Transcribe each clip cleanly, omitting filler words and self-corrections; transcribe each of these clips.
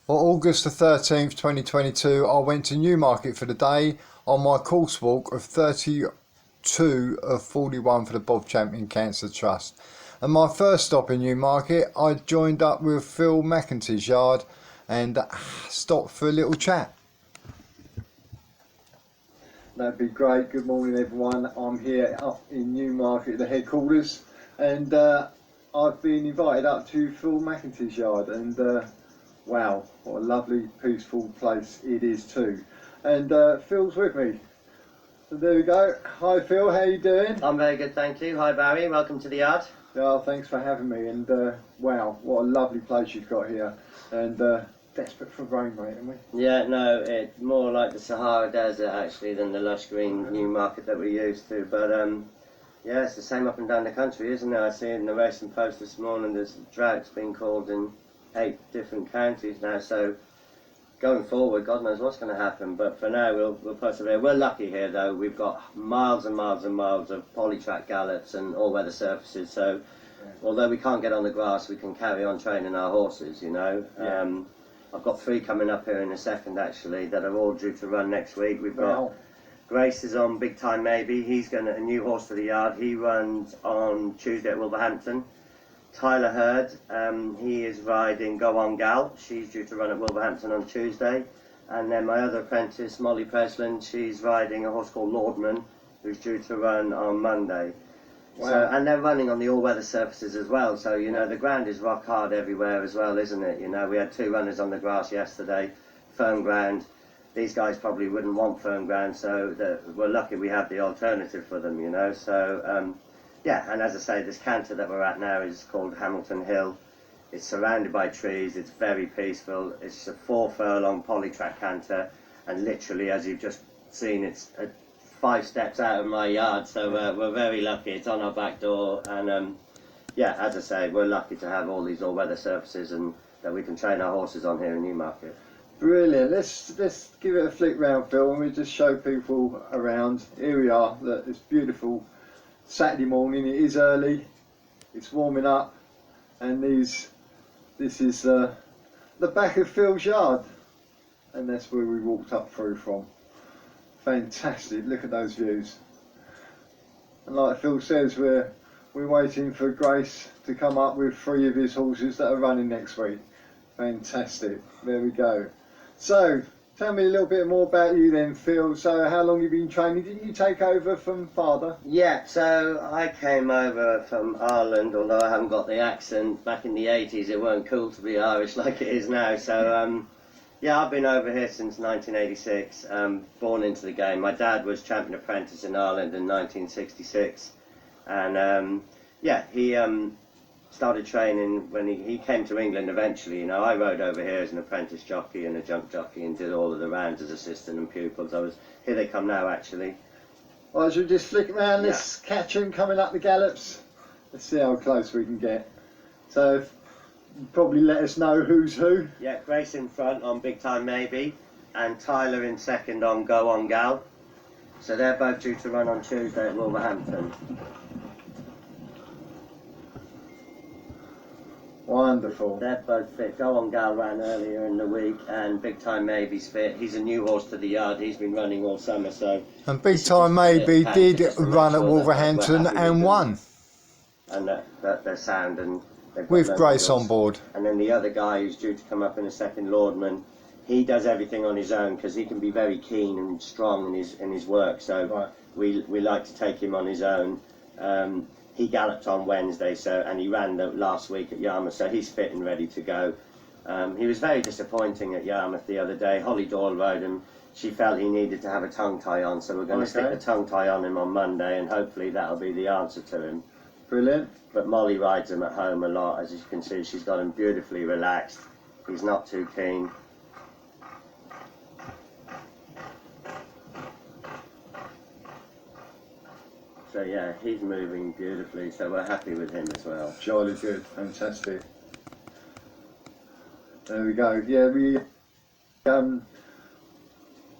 On August the 13th, 2022, I went to Newmarket for the day on my course walk of 32 of 41 for the Bob Champion Cancer Trust. And my first stop in Newmarket, I joined up with Phil McEntyre's yard and stopped for a little chat. That'd be great. Good morning, everyone. I'm here up in Newmarket, the headquarters, and I've been invited up to Phil McEntyre's yard, and wow, what a lovely, peaceful place it is too. And Phil's with me. So there we go. Hi Phil, how you doing? I'm very good, thank you. Hi Barry, welcome to the yard. Oh, thanks for having me. And wow, what a lovely place you've got here. And desperate for rain, mate, aren't we? Yeah, no, it's more like the Sahara Desert actually than the lush green Newmarket that we're used to. But yeah, it's the same up and down the country, isn't it? I see in the Racing Post this morning there's droughts being called in 8 different counties now. So going forward, God knows what's going to happen. But for now, we'll persevere. We're lucky here, though. We've got miles and miles and miles of polytrack gallops and all-weather surfaces. So although we can't get on the grass, we can carry on training our horses, you know. Yeah. I've got 3 coming up here in a second, actually, that are all due to run next week. We've got Grace is on Big Time Maybe. He's a new horse for the yard. He runs on Tuesday at Wolverhampton. Tyler Hurd, he is riding Go On Gal. She's due to run at Wolverhampton on Tuesday. And then my other apprentice, Molly Presland, she's riding a horse called Lordman, who's due to run on Monday. Wow. So, and they're running on the all-weather surfaces as well, so you know the ground is rock hard everywhere as well, isn't it? You know, we had 2 runners on the grass yesterday, firm ground. These guys probably wouldn't want firm ground, so we're lucky we have the alternative for them, you know. So yeah, and as I say, this canter that we're at now is called Hamilton Hill. It's surrounded by trees, it's very peaceful. It's a 4 furlong polytrack canter, and literally, as you've just seen, it's 5 steps out of my yard, so we're very lucky. It's on our back door, and yeah, as I say, we're lucky to have all these all-weather surfaces and that we can train our horses on here in Newmarket. Brilliant. Let's give it a flick round, Phil, and we just show people around. Here we are. Look, it's beautiful Saturday morning. It is early. It's warming up, and this is the back of Phil's yard, and that's where we walked up through from. Fantastic, look at those views. And like Phil says, we're waiting for Grace to come up with 3 of his horses that are running next week. Fantastic, there we go. So, tell me a little bit more about you then, Phil. So how long have you been training? Didn't you take over from father? Yeah, so I came over from Ireland, although I haven't got the accent. Back in the 80s it weren't cool to be Irish like it is now, so yeah, I've been over here since 1986, born into the game. My dad was champion apprentice in Ireland in 1966, and yeah, he started training when he came to England eventually. You know, I rode over here as an apprentice jockey and a jump jockey and did all of the rounds as assistant and pupils. Here they come now, actually. Well, should we just flick around this catch them coming up the gallops? Let's see how close we can get. So, probably let us know who's who. Yeah, Grace in front on Big Time Maybe, and Tyler in second on Go On Gal. So they're both due to run on Tuesday at Wolverhampton. Wonderful. They're both fit. Go On Gal ran earlier in the week, and Big Time Maybe's fit. He's a new horse to the yard. He's been running all summer, so. And Big Time Maybe did run at Wolverhampton and won. And they're sound and. With Grace on board. And then the other guy who's due to come up in a second, Lordman, he does everything on his own because he can be very keen and strong in his work. So we like to take him on his own. He galloped on Wednesday, and he ran last week at Yarmouth, so he's fit and ready to go. He was very disappointing at Yarmouth the other day. Holly Doyle rode him. She felt he needed to have a tongue tie on, so we're going to stick the tongue tie on him on Monday, and hopefully that'll be the answer to him. Brilliant. But Molly rides him at home a lot, as you can see. She's got him beautifully relaxed. He's not too keen. So yeah, he's moving beautifully, so we're happy with him as well. Jolly good, fantastic. There we go. Yeah, we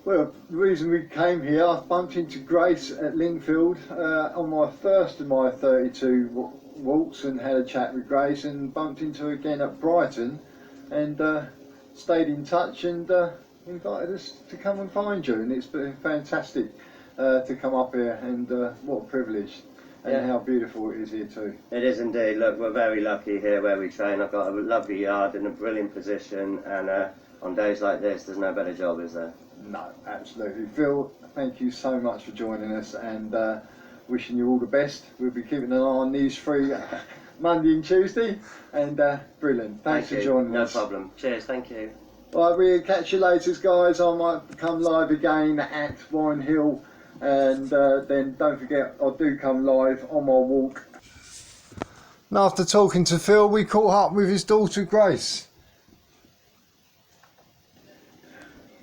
well, the reason we came here, I bumped into Grace at Lingfield on my first of my 32 walks and had a chat with Grace, and bumped into her again at Brighton, and stayed in touch and invited us to come and find you, and it's been fantastic to come up here, and what a privilege, and how beautiful it is here too. It is indeed. Look, we're very lucky here where we train. I've got a lovely yard in a brilliant position, and on days like this there's no better job, is there? No, absolutely. Phil, thank you so much for joining us, and wishing you all the best. We'll be keeping an eye on these three Monday and Tuesday, and brilliant. Thanks for joining us. No problem. Cheers, thank you. Right, we'll catch you later, guys. I might come live again at Warren Hill, and then don't forget, I do come live on my walk. And after talking to Phil, we caught up with his daughter Grace.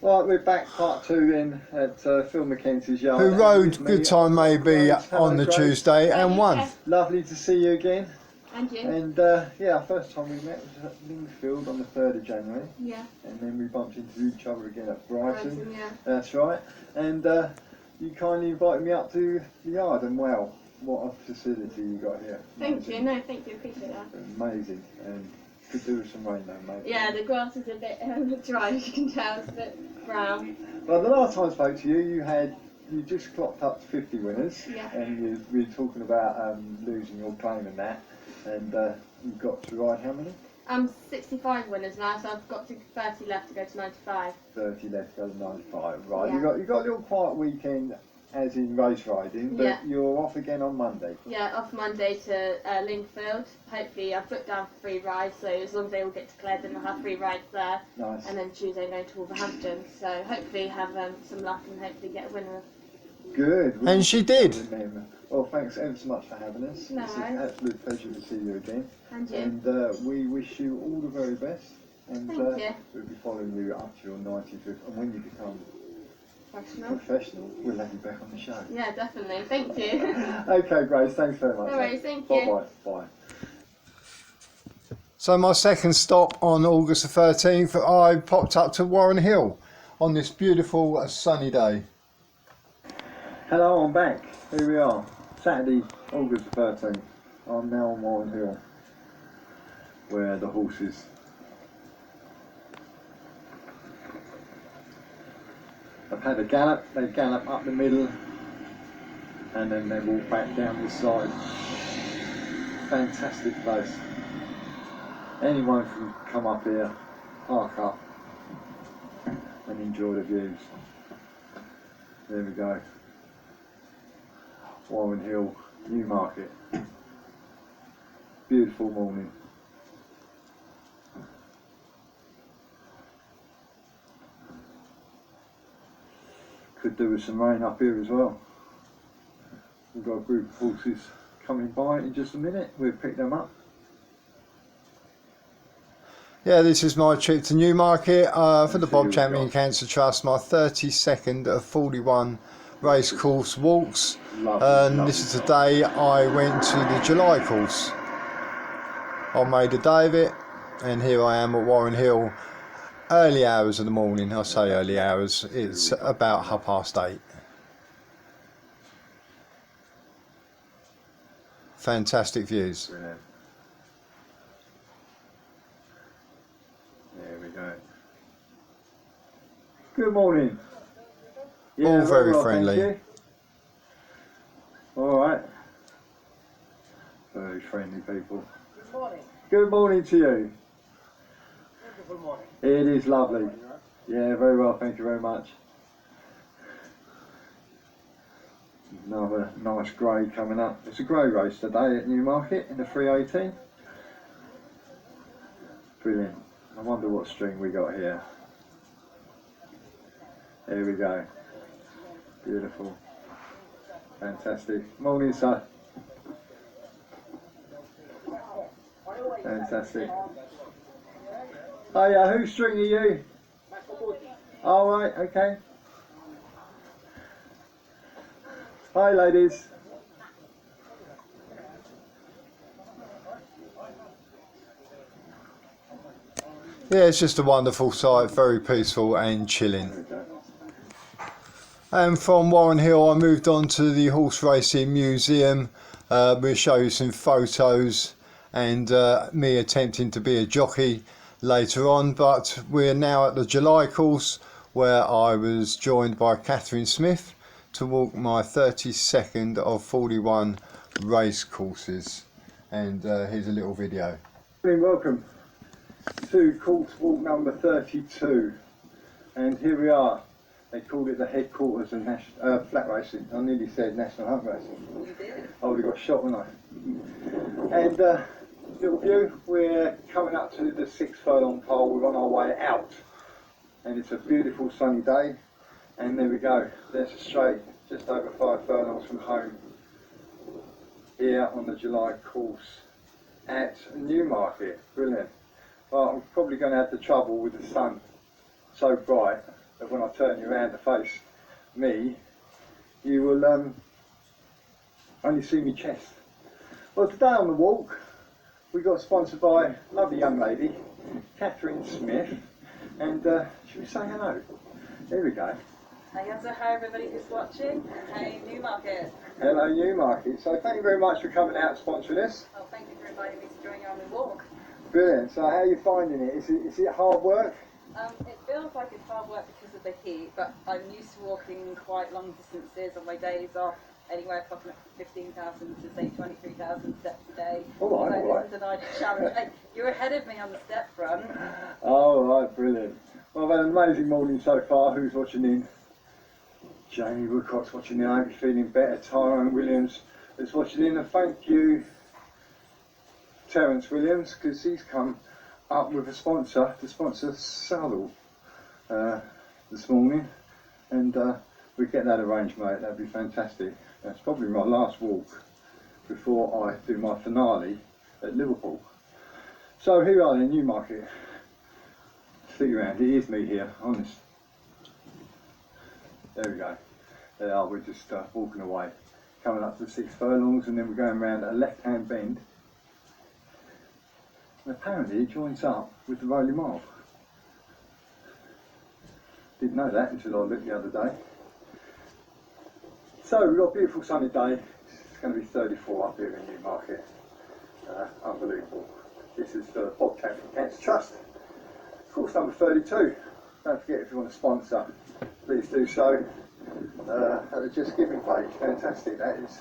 Right, we're back part 2 in at Phil McKenzie's yard. Who rode Good Time Maybe on the Grace. Tuesday and won. Lovely to see you again. And you. And yeah, first time we met was at Lingfield on the 3rd of January. Yeah. And then we bumped into each other again at Brighton. Yeah. That's right. And you kindly invited me up to the yard, and wow, what a facility you got here. Thank you. No, thank you. Appreciate that. Amazing. And could do with some rain though, maybe. Yeah, the grass is a bit dry, as you can tell. It's a bit brown. Well, the last time I spoke to you, you just clocked up to 50 winners. Yeah. And we were talking about losing your claim and that. And you've got to ride how many? 65 winners now, so I've got 30 left to go to 95. 30 left to go to 95, right. Yeah. You got a little quiet weekend as in race riding, but yeah. You're off again on Monday. Yeah, off Monday to Lingfield. Hopefully I've booked down for 3 rides, so as long as they all get declared, then I'll have 3 rides there. Nice. And then Tuesday I'm going to Wolverhampton, so hopefully have some luck and hopefully get a winner. Good. And she did. Well, thanks ever so much for having us. No It's an absolute pleasure to see you again. And you. And we wish you all the very best. And Thank you. We'll be following you up to your 95th. And when you become Professional, we'll have you back on the show. Yeah, definitely. Thank you. Okay, Grace, thanks very much. No worries, thank you. Bye-bye. Bye. So my second stop on August the 13th, I popped up to Warren Hill on this beautiful sunny day. Hello, I'm back. Here we are. Saturday, August the 13th. I'm now on Warren Hill, where the horses have had a gallop. They gallop up the middle, and then they walk back down this side. Fantastic place. Anyone can come up here, park up, and enjoy the views. There we go. Warren Hill, Newmarket. Beautiful morning. Could do with some rain up here as well. We've got a group of horses coming by in just a minute. We'll pick them up. Yeah, this is my trip to Newmarket for the Bob you Champion got. Cancer Trust, my 32nd of 41 racecourse walks. Lovely, And lovely. this is the day I went to the July course. I made a day of it, and here I am at Warren Hill, early hours of the morning. I say early hours, it's about 8:30. Fantastic views. Brilliant. There we go. Good morning. All very well, friendly. thank you. All right. Very friendly people. Good morning. Good morning to you. Beautiful morning. It is lovely. Yeah, very well, thank you very much. Another nice grey coming up. It's a grey race today at Newmarket in the 318. Brilliant. I wonder what string we got here. There we go. Beautiful. Fantastic. Morning, sir. Fantastic. Oh yeah, whose string are you? All right, okay. Hi, ladies. Yeah, it's just a wonderful sight, very peaceful and chilling. And from Warren Hill I moved on to the Horse Racing Museum. We'll show you some photos and me attempting to be a jockey later on, but we're now at the July course where I was joined by Catherine Smith to walk my 32nd of 41 race courses, and here's a little video. Welcome to course walk number 32, and here we are. They called it the headquarters of flat racing. I nearly said National Hunt Racing. You did. I would have got shot, wouldn't I? And little view, we're coming up to the 6 furlong pole. We're on our way out, and it's a beautiful sunny day. And there we go. There's a straight, just over 5 furlongs from home, here on the July course at Newmarket. Brilliant. Well, I'm probably going to have the trouble with the sun so bright that when I turn you around to face me, you will only see me chest. Well, today on the walk, we got sponsored by a lovely young lady, Catherine Smith, and should we say hello? There we go. Hi everybody who's watching. Hey Newmarket. Hello Newmarket. So thank you very much for coming out and sponsoring us. Oh, thank you for inviting me to join you on the walk. Brilliant. So how are you finding it? Is it hard work? It feels like it's hard work because of the heat, but I'm used to walking quite long distances on my days off, anywhere from 15,000 to say 23,000 steps a day. All right, So all right. this is a nice challenge. Hey, you're ahead of me on the step front. Oh, right, brilliant. Well, I've had an amazing morning so far. Who's watching in? Jamie Woodcock's watching in. I hope you're feeling better. Tyrone Williams is watching in, and thank you, Terence Williams, because he's come up with a sponsor to sponsor Saddle this morning, and we get that arranged, mate. That'd be fantastic. That's probably my last walk before I do my finale at Liverpool. So here we are in Newmarket. See you around. It is me here, honest. There we go. There are. We're just walking away, coming up to the 6 furlongs, and then we're going around a left-hand bend. And apparently it joins up with the Rowley Mile. Didn't know that until I looked the other day. So we've got a beautiful sunny day. It's going to be 34 up here in Newmarket. Unbelievable. This is the Bobcat from Cancer Trust. Course number 32. Don't forget, if you want to sponsor, please do so. At the Just Giving page. Fantastic, that is.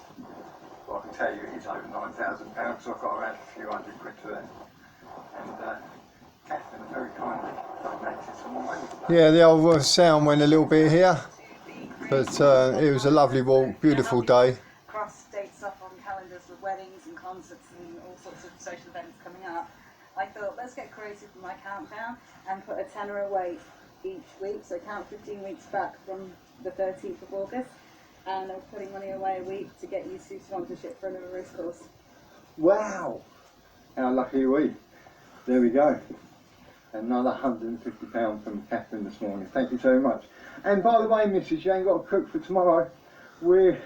Well, I can tell you it's over £9,000, so I've got around a few hundred quid to that. And Catherine very kindly donated some more money. Yeah, the old sound went a little bit here, but it was a lovely walk, beautiful day. Cross dates up on calendars with weddings and concerts and all sorts of social events coming up. I thought, let's get creative with my countdown and put a tenner away each week. So count 15 weeks back from the 13th of August, and I'm putting money away a week to get you to sponsorship for another race course. Wow! How lucky are we? There we go. Another £150 from Catherine this morning. Thank you very much. And by the way, Mrs, you ain't got to cook for tomorrow. We're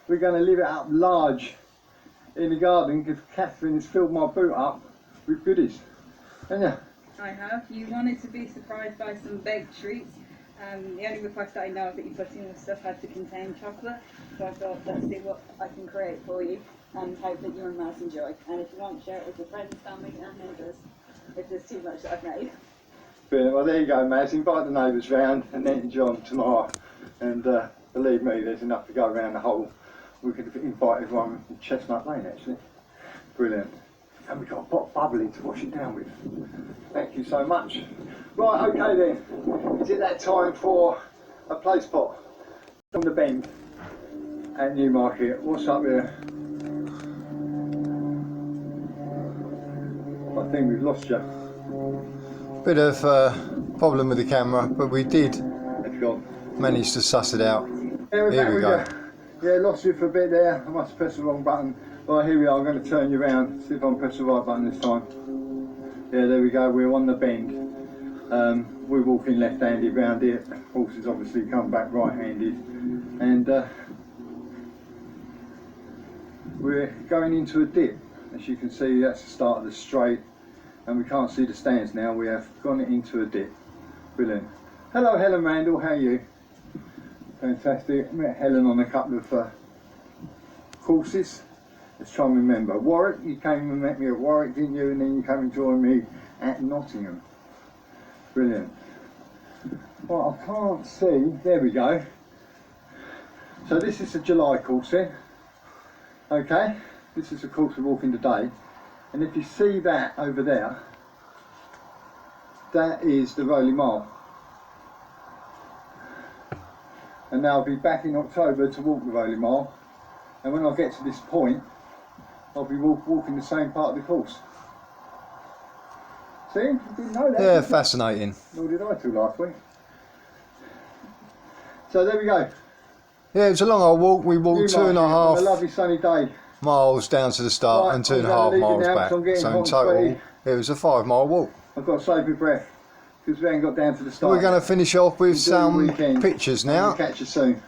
going to leave it up large in the garden because Catherine has filled my boot up with goodies. And yeah. I have. You wanted to be surprised by some baked treats. The only request that I know that you put in the stuff had to contain chocolate. So I thought, let's see what I can create for you and hope that you and Maz enjoy. And if you want, share it with your friends, family and neighbours if there's too much that I've made. Brilliant. Well, there you go, Maz. Invite the neighbours round and then John tomorrow. And believe me, there's enough to go around the whole. We could invite everyone in Chestnut Lane, actually. Brilliant. And we've got a pot of bubbly to wash it down with. Thank you so much. Right, okay then. Is it that time for a place pot on the bend at Newmarket? What's up here? I think we've lost you. Bit of problem with the camera, but we did It's gone. manage to suss it out. Here we go. Yeah, lost you for a bit there. I must have pressed the wrong button. Right, here we are. I'm going to turn you around. See if I can press the right button this time. Yeah, there we go. We're on the bend. We're walking left-handed round here. Horses obviously come back right-handed. And we're going into a dip. As you can see, that's the start of the straight. And we can't see the stands now. We have gone into a dip. Brilliant. Hello, Helen Randall. How are you? Fantastic. Met Helen on a couple of courses. Let's try and remember. Warwick, you came and met me at Warwick, didn't you? And then you came and joined me at Nottingham. Brilliant. Well, I can't see. There we go. So this is the July course here. Okay, this is the course we're walking today. And if you see that over there, that is the Rowley Mile. And now I'll be back in October to walk the Rowley Mile. And when I get to this point, I'll be walking the same part of the course. See, you didn't know that. Yeah, fascinating. Nor did I till last week. So there we go. Yeah, it was a long old walk. We walked Newmarket, 2.5 a lovely sunny day. miles down to the start Right, and I'm 2.5 gonna leave miles you now back. 'cause I'm getting So hot in and total, sweaty. it was a 5-mile walk. I've got to save my breath because we ain't got down to the start. We're going to finish off with Enjoy some your weekend. pictures We'll now. catch you soon.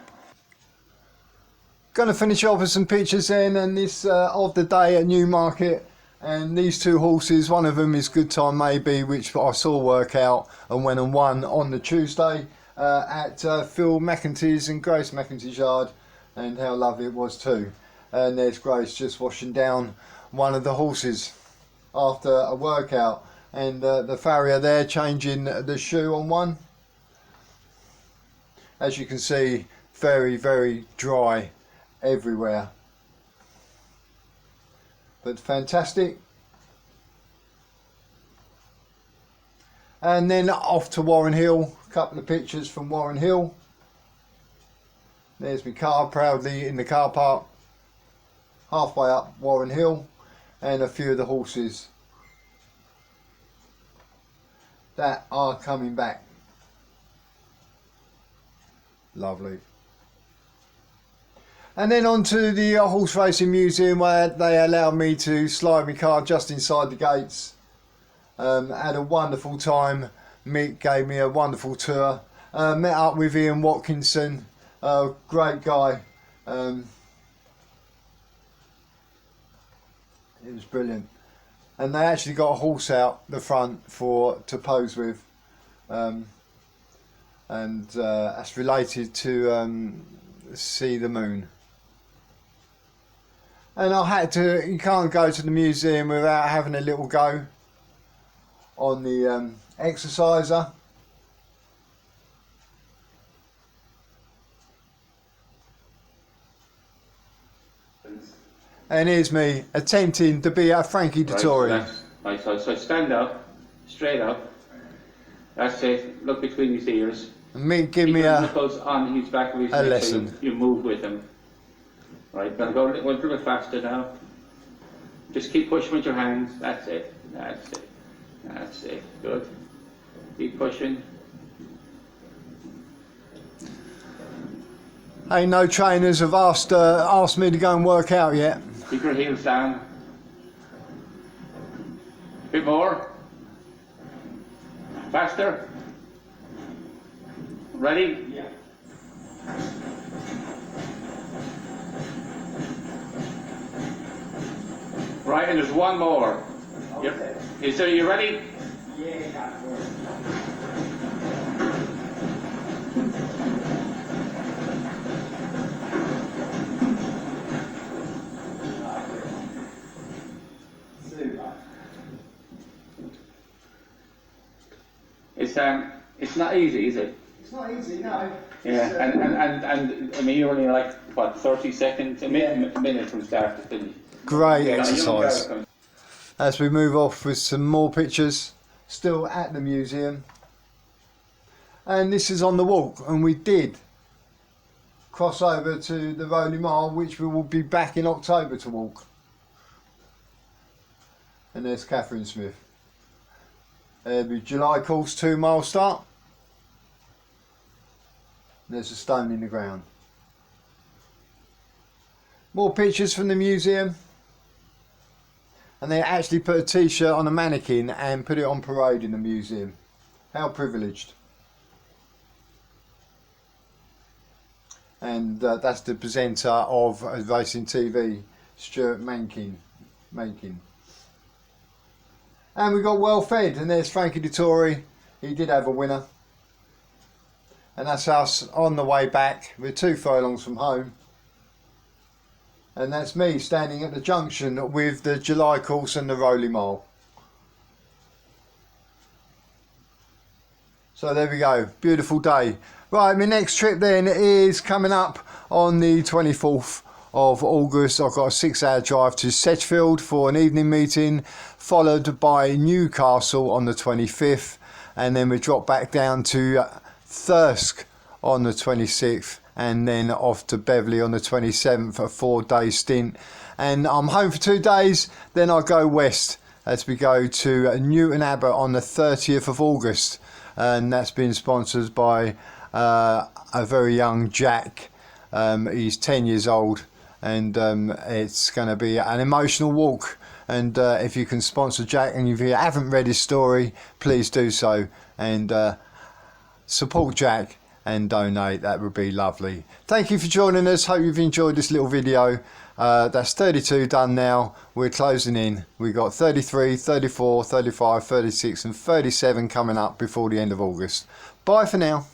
Going to finish off with some pictures then, and this of the day at Newmarket. And these two horses, one of them is Good Time Maybe, which I saw work out and went and won on the Tuesday at Phil McEntyre's and Grace McEntyre's yard, and how lovely it was too. And there's Grace just washing down one of the horses after a workout, and the farrier there changing the shoe on one. As you can see, very, very dry everywhere. But fantastic. And then off to Warren Hill, a couple of pictures from Warren Hill. There's my car proudly in the car park, halfway up Warren Hill, and a few of the horses that are coming back. Lovely. And then on to the Horse Racing Museum, where they allowed me to slide my car just inside the gates. Had a wonderful time. Mick gave me a wonderful tour. Met up with Ian Watkinson, great guy. It was brilliant. And they actually got a horse out the front to pose with. And that's related to See the Moon. And you can't go to the museum without having a little go on the exerciser. And here's me attempting to be a Frankie Dettori. Right, so stand up, straight up. That's it. Look between his ears. And Mick give Keep me your a knuckles on his back of his a neck, lesson. So you move with him. Right, gonna go a little bit faster now. Just keep pushing with your hands. That's it. That's it. That's it. Good. Keep pushing. Ain't no trainers have asked me to go and work out yet. Keep your heels down. Bit more. Faster. Ready? Yeah. Right, and there's one more. Okay. Is there, you ready? Yeah. It's not easy, is it? It's not easy, no. Yeah, and I mean, you're only like, what, 30 seconds, a minute from start to finish. Great Yeah, exercise. As we move off with some more pictures, still at the museum. And this is on the walk, and we did cross over to the Rowley Mile, which we will be back in October to walk. And there's Catherine Smith. The July course 2-mile start. There's a stone in the ground. More pictures from the museum. And they actually put a t-shirt on a mannequin and put it on parade in the museum. How privileged. And that's the presenter of Racing TV, Stuart Mankin. And we got Well Fed, and there's Frankie Dettori. He did have a winner. And that's us on the way back. We're 2 furlongs from home. And that's me standing at the junction with the July course and the Rowley Mile. So there we go, beautiful day. Right, my next trip then is coming up on the 24th of August. I've got a 6-hour drive to Sedgefield for an evening meeting, followed by Newcastle on the 25th, and then we drop back down to Thirsk on the 26th, and then off to Beverley on the 27th for a 4-day stint. And I'm home for 2 days, then I'll go west as we go to Newton Abbot on the 30th of August. And that's been sponsored by a very young Jack. He's 10 years old, and it's going to be an emotional walk. And if you can sponsor Jack, and if you haven't read his story, please do so, and support Jack and donate. That would be lovely. Thank you for joining us. Hope you've enjoyed this little video. That's 32 done now. We're closing in. We've got 33, 34, 35, 36 and 37 coming up before the end of August. Bye for now.